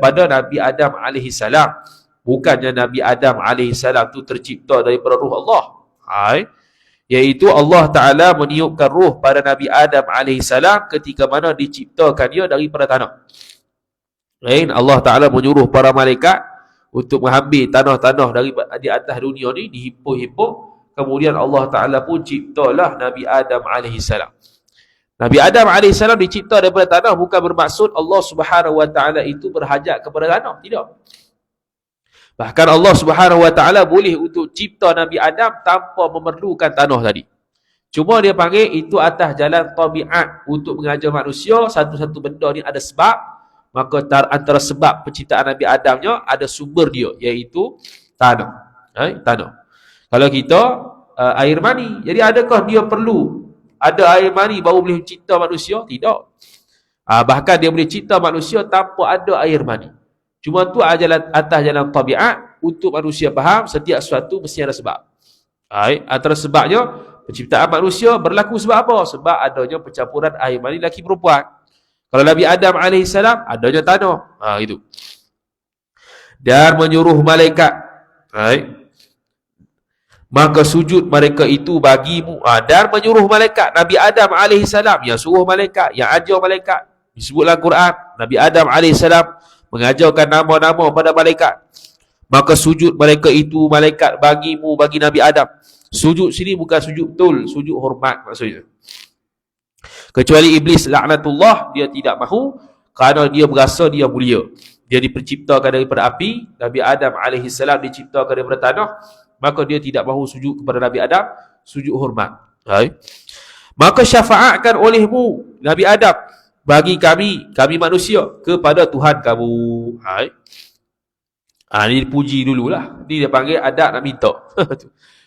pada Nabi Adam alaihissalam. Bukannya Nabi Adam alaihissalam tu tercipta daripada roh Allah. Iaitu Allah Ta'ala meniupkan roh pada Nabi Adam alaihissalam ketika mana diciptakan dia daripada tanah. Allah Ta'ala menyuruh para malaikat untuk mengambil tanah-tanah di atas dunia ni, dihimpun-himpun. Kemudian Allah Ta'ala pun ciptalah Nabi Adam alaihissalam. Nabi Adam AS dicipta daripada tanah, bukan bermaksud Allah Subhanahu Wa Taala itu berhajat kepada tanah. Tidak. Bahkan Allah Subhanahu Wa Taala boleh untuk cipta Nabi Adam tanpa memerlukan tanah tadi. Cuma dia panggil itu atas jalan tabiat, untuk mengajar manusia satu-satu benda ni ada sebab. Maka antara sebab penciptaan Nabi Adamnya ada sumber dia, iaitu tanah. Tanah. Kalau kita air mani, jadi adakah dia perlu ada air mani baru boleh cipta manusia? Tidak. Bahkan dia boleh cipta manusia tanpa ada air mani. Cuma tu atas jalan tabiat, untuk manusia faham setiap sesuatu mesti ada sebab. Antara sebabnya penciptaan manusia berlaku sebab apa? Sebab adanya pencampuran air mani lelaki perempuan. Kalau Nabi Adam AS adanya tanah. Itu. Dan menyuruh malaikat. Maka sujud mereka itu bagimu. Dan menyuruh malaikat. Nabi Adam AS yang suruh malaikat, yang ajar malaikat. Disebutlah Quran, Nabi Adam AS mengajarkan nama-nama pada malaikat. Maka sujud mereka itu malaikat bagimu, bagi Nabi Adam. Sujud sini bukan sujud betul, sujud hormat maksudnya. Kecuali iblis laknatullah, dia tidak mahu kerana dia berasa dia mulia. Dia diperciptakan daripada api, Nabi Adam AS diciptakan daripada tanah. Maka dia tidak mahu sujud kepada Nabi Adam, sujud hormat. Maka syafaatkan olehmu Nabi Adam bagi kami manusia, kepada Tuhan kamu. Ini dipuji dululah. Ini dia panggil adab nak minta.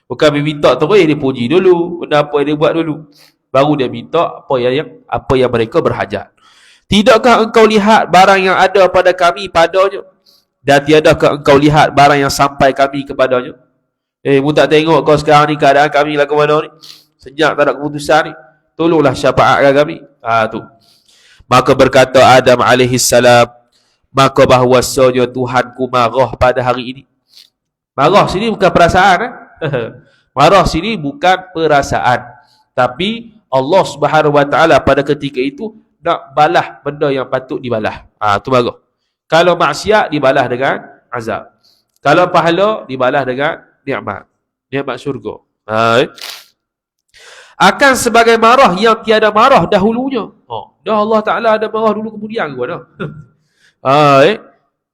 Bukan minta terus, dia puji dulu benda apa yang dia buat dulu, baru dia minta apa yang mereka berhajat. Tidakkah engkau lihat barang yang ada pada kami padanya, dan tiadakah engkau lihat barang yang sampai kami kepadanya? Mu tak tengok kau sekarang ni keadaan kami lah ke mana ni? Sejak tak ada keputusan ni, tolonglah syafaatkan kami. Tu. Maka berkata Adam alaihissalam, maka bahawasanya Tuhanku marah pada hari ini. Marah sini bukan perasaan. Marah sini bukan perasaan, tapi Allah Subhanahu Wa Taala pada ketika itu nak balas benda yang patut dibalas. Tu marah. Kalau maksiat dibalas dengan azab. Kalau pahala dibalas dengan nikmat syurga. Akan sebagai marah yang tiada marah dahulunya. Dah Allah Ta'ala ada marah dulu kemudian ke dah.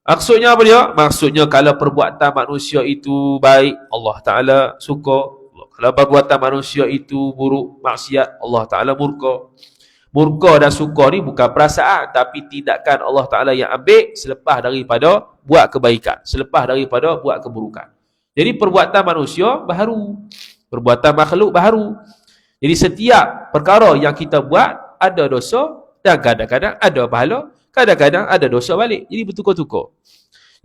Maksudnya apa dia? Maksudnya kalau perbuatan manusia itu baik, Allah Ta'ala suka. Kalau perbuatan manusia itu buruk, maksiat, Allah Ta'ala murka. Murka dan suka ni bukan perasaan, tapi tindakan Allah Ta'ala yang ambil selepas daripada buat kebaikan, selepas daripada buat keburukan. Jadi perbuatan manusia baharu, perbuatan makhluk baharu. Jadi setiap perkara yang kita buat ada dosa, dan kadang-kadang ada pahala, kadang-kadang ada dosa balik. Jadi bertukar-tukar.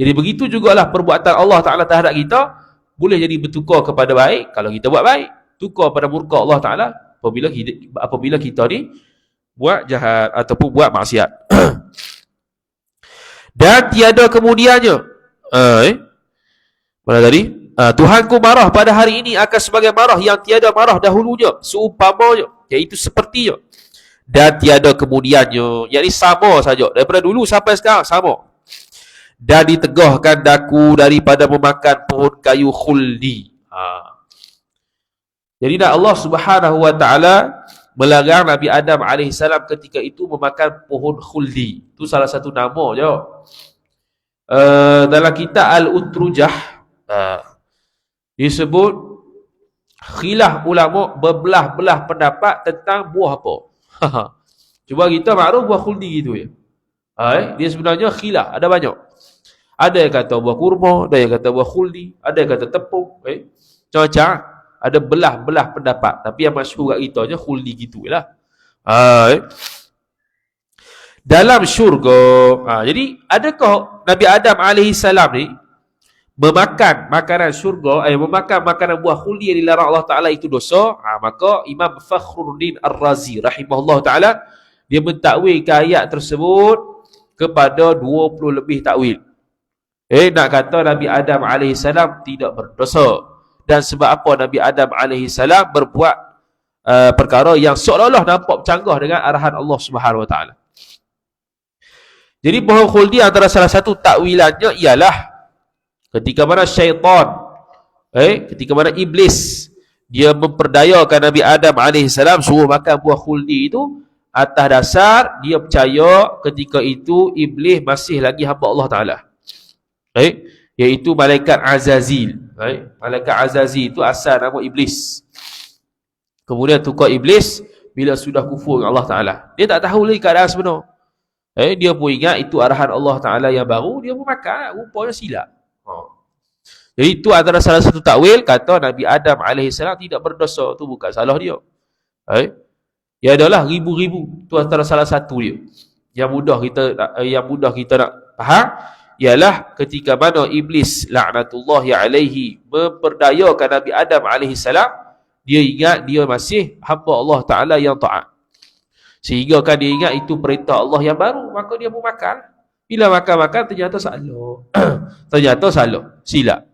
Jadi begitu jugalah perbuatan Allah Ta'ala terhadap kita, boleh jadi bertukar kepada baik kalau kita buat baik, tukar pada murka Allah Ta'ala apabila kita ni buat jahat ataupun buat maksiat. Dan tiada kemudiannya. Mana tadi? Tuhanku marah pada hari ini akan sebagai marah yang tiada marah dahulunya, seumpamanya, iaitu sepertinya. Dan tiada kemudiannya, yakni sama saja daripada dulu sampai sekarang, sama. Dan ditegahkan daku daripada memakan pohon kayu khuldi. Jadi Allah Subhanahu wa Ta'ala melarang Nabi Adam AS ketika itu memakan pohon khuldi. Itu salah satu nama je. Dalam kitab Al-Utrujah disebut khilaf ulama berbelah-belah pendapat tentang buah apa. Cuba kita maklum buah khuldi gitu ya. Dia sebenarnya khilaf, ada banyak. Ada yang kata buah kurma, ada yang kata buah khuldi, ada yang kata tepung. Macam-macam. Ada belah-belah pendapat. Tapi yang masyhur kat kita je khuldi gitulah. Dalam syurga. Jadi adakah Nabi Adam AS ni memakan makanan syurga, memakan makanan buah khuldi yang dilarang Allah Ta'ala itu dosa? Maka Imam Fakhruddin Ar-Razi rahimahullah Ta'ala dia mentakwilkan ayat tersebut kepada 20 lebih takwil. Nak kata Nabi Adam AS tidak berdosa. Dan sebab apa Nabi Adam AS berbuat perkara yang seolah-olah nampak bercanggah dengan arahan Allah Subhanahu Wa Ta'ala. Jadi pohon khuldi antara salah satu takwilannya ialah ketika mana syaitan, ketika mana iblis dia memperdayakan Nabi Adam AS suruh makan buah khuldi itu atas dasar dia percaya ketika itu iblis masih lagi hamba Allah Ta'ala. Iaitu malaikat Azazil. Malaikat Azazil itu asal nama iblis. Kemudian tukar iblis bila sudah kufur dengan Allah Ta'ala. Dia tak tahu lagi keadaan sebenar. Dia pun ingat itu arahan Allah Ta'ala yang baru, dia pun makan, rupanya silap. Jadi itu antara salah satu takwil kata Nabi Adam AS tidak berdosa. Itu bukan salah dia. Ya adalah ribu-ribu. Itu antara salah satu dia. Yang mudah kita nak faham ialah ketika mana iblis laknatullahi alaihi memperdayakan Nabi Adam AS, dia ingat dia masih hamba Allah Ta'ala yang taat. Sehingga kan dia ingat itu perintah Allah yang baru, maka dia pun makan. Bila makan-makan ternyata salah. Ternyata salah, silap.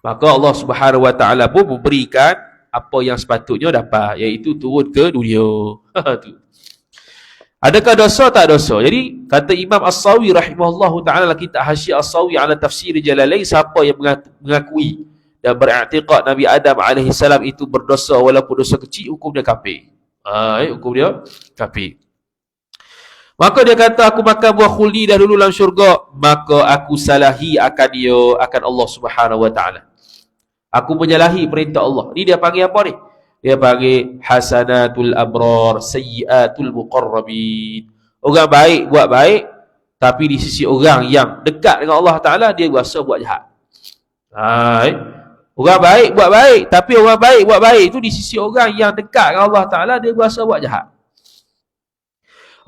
Maka Allah Subhanahu Wa Ta'ala pun memberikan apa yang sepatutnya dapat, iaitu turun ke dunia. Adakah dosa tak dosa? Jadi kata Imam As-Sawi rahimahullahu ta'ala kitab Hasyiah As-Sawi ala tafsir Jalalain, siapa yang mengakui dan beriktikad Nabi Adam AS itu berdosa walaupun dosa kecil, hukum dia kafir. Hukum dia kafir. Maka dia kata aku makan buah khuldi dah dulu dalam syurga, maka aku salahi akan dia, akan Allah Subhanahu wa ta'ala. Aku menyalahi perintah Allah. Ni dia panggil apa ni? Dia panggil hasanatul abrar, sayyiatul muqarrabin. Orang baik buat baik, tapi di sisi orang yang dekat dengan Allah Ta'ala, dia rasa buat jahat. Orang baik buat baik, tapi orang baik buat baik itu di sisi orang yang dekat dengan Allah Ta'ala, dia rasa buat jahat.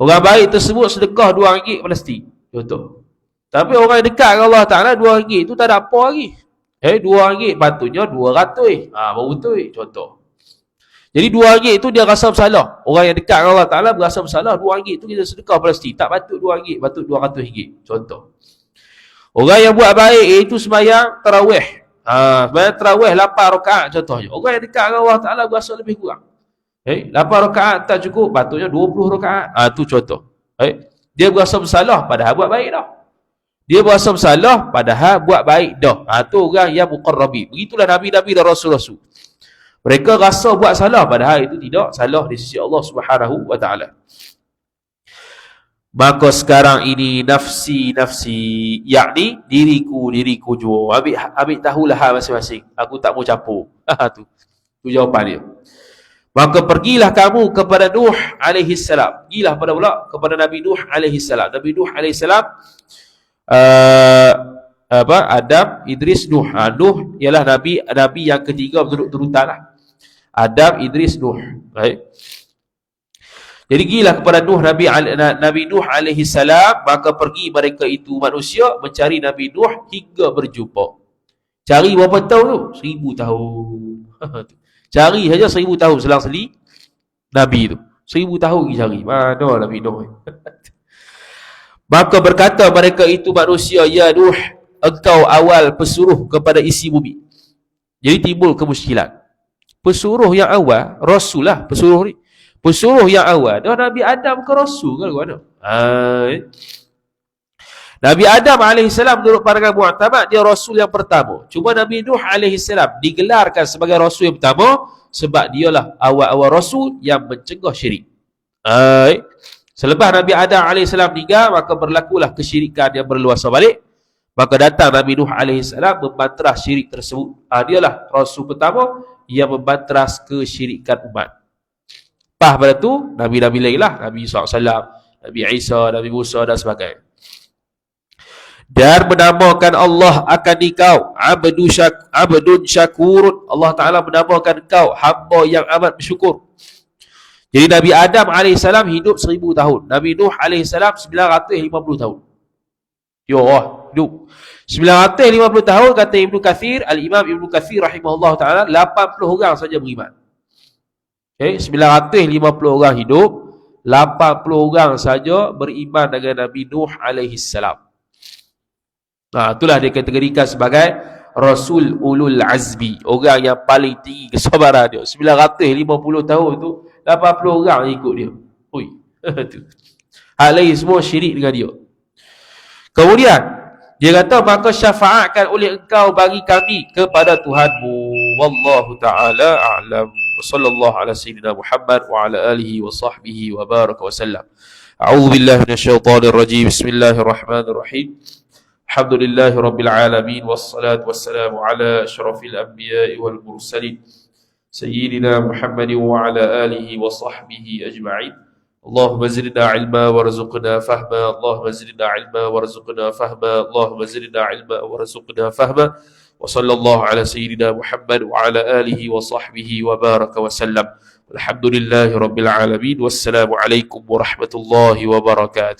Orang baik tersebut sedekah RM2 plastik, contoh. Tapi orang yang dekat dengan Allah Ta'ala, RM2 itu tak ada apa lagi. RM2 patutnya 200. Baru betul, contoh. Jadi RM2 itu dia rasa bersalah. Orang yang dekat dengan Allah Ta'ala berasa bersalah. RM2 itu kita sedekah plastik. Tak patut RM2, patut RM200. Contoh. Orang yang buat baik itu sembahyang tarawih. Sembahyang tarawih 8 rakaat contohnya. Orang yang dekat dengan Allah Ta'ala berasa lebih kurang. 8 rakaat tak cukup, patutnya 20 rakaat. Itu contoh. Dia berasa bersalah padahal buat baik dah. Dia berasa bersalah padahal buat baik dah. Tu orang yang muqarrabin. Begitulah Nabi-Nabi dan Rasul-Rasul. Mereka rasa buat salah padahal itu tidak salah di sisi Allah Subhanahu wa taala. Maka sekarang ini nafsi, yakni diriku jua. Ambil tahulah masing-masing. Aku tak mau campur. Tu jawapan dia. Maka pergilah kamu kepada Nuh alaihi salam. Pergilah kepada Nabi Nuh alaihi salam. Nabi Nuh alaihi salam Adam, Idris, Nuh. Nuh ialah nabi yang ketiga berturut-turutan lah. Adam, Idris, Nuh. Baik. Jadi pergilah kepada Nabi Nuh alaihi salam, maka pergi mereka itu manusia mencari Nabi Nuh hingga berjumpa. Cari berapa tahun tu? 1000 tahun. Cari saja 1000 tahun selang-seli Nabi tu. 1000 tahun pergi cari. Mana Nabi Nuh? Maka berkata mereka itu manusia, ya Nuh, engkau awal pesuruh kepada isi bumi. Jadi timbul kemusykilan. Pesuruh yang awal, Rasul lah pesuruh ni. Pesuruh yang awal, dah Nabi Adam ke Rasul ke mana? Nabi Adam AS menurut pandangan mu'tamad, dia Rasul yang pertama. Cuma Nabi Nuh AS digelarkan sebagai Rasul yang pertama sebab dialah awal-awal Rasul yang mencegah syirik. Selepas Nabi Adam AS meninggal, maka berlakulah kesyirikan yang berluasa balik. Maka datang Nabi Nuh AS membanteras syirik tersebut. Dialah Rasul pertama yang membanteras kesyirikan umat. Lepas pada tu, Nabi-Nabi lain lah. Nabi SAW, Nabi Isa, Nabi Musa dan sebagainya. Dan menamakan Allah akan kau abdun syakurun. Allah Ta'ala menamakan kau hamba yang amat bersyukur. Jadi Nabi Adam AS hidup 1000 tahun. Nabi Nuh AS 950 tahun. Ya Allah, hidup 950 tahun, kata Ibnu Kathir, Al-Imam Ibnu Kathir rahimahullah ta'ala, 80 orang saja beriman. 950 orang hidup, 80 orang saja beriman dengan Nabi Nuh AS. Itulah dia kategorikan sebagai Rasul Ulul Azmi, orang yang paling tinggi kesabaran dia. 950 tahun tu 80 orang ikut dia. Hal lain semua syirik dengan dia. Kemudian dia kata, maka syafaatkan oleh engkau bagi kami kepada Tuhanmu. Wallahu ta'ala a'lam. Sallallahu ala sayyidina Muhammad wa ala alihi wa sahbihi wa baraka wa sallam. A'udhu billahi minasyaitanir rajim. Bismillahirrahmanirrahim. Alhamdulillahi rabbil alamin. Wassalatu wassalamu ala asyrafil anbiya'i wal mursalin. Sayyidina Muhammad wa ala alihi wa sahbihi ajma'in. اللهم زدنا علما وارزقنا فهما اللهم زدنا علما وارزقنا فهما اللهم زدنا علما وارزقنا فهما وصلى الله على سيدنا محمد وعلى آله وصحبه وبارك وسلم والحمد لله رب العالمين والسلام عليكم ورحمة الله وبركاته.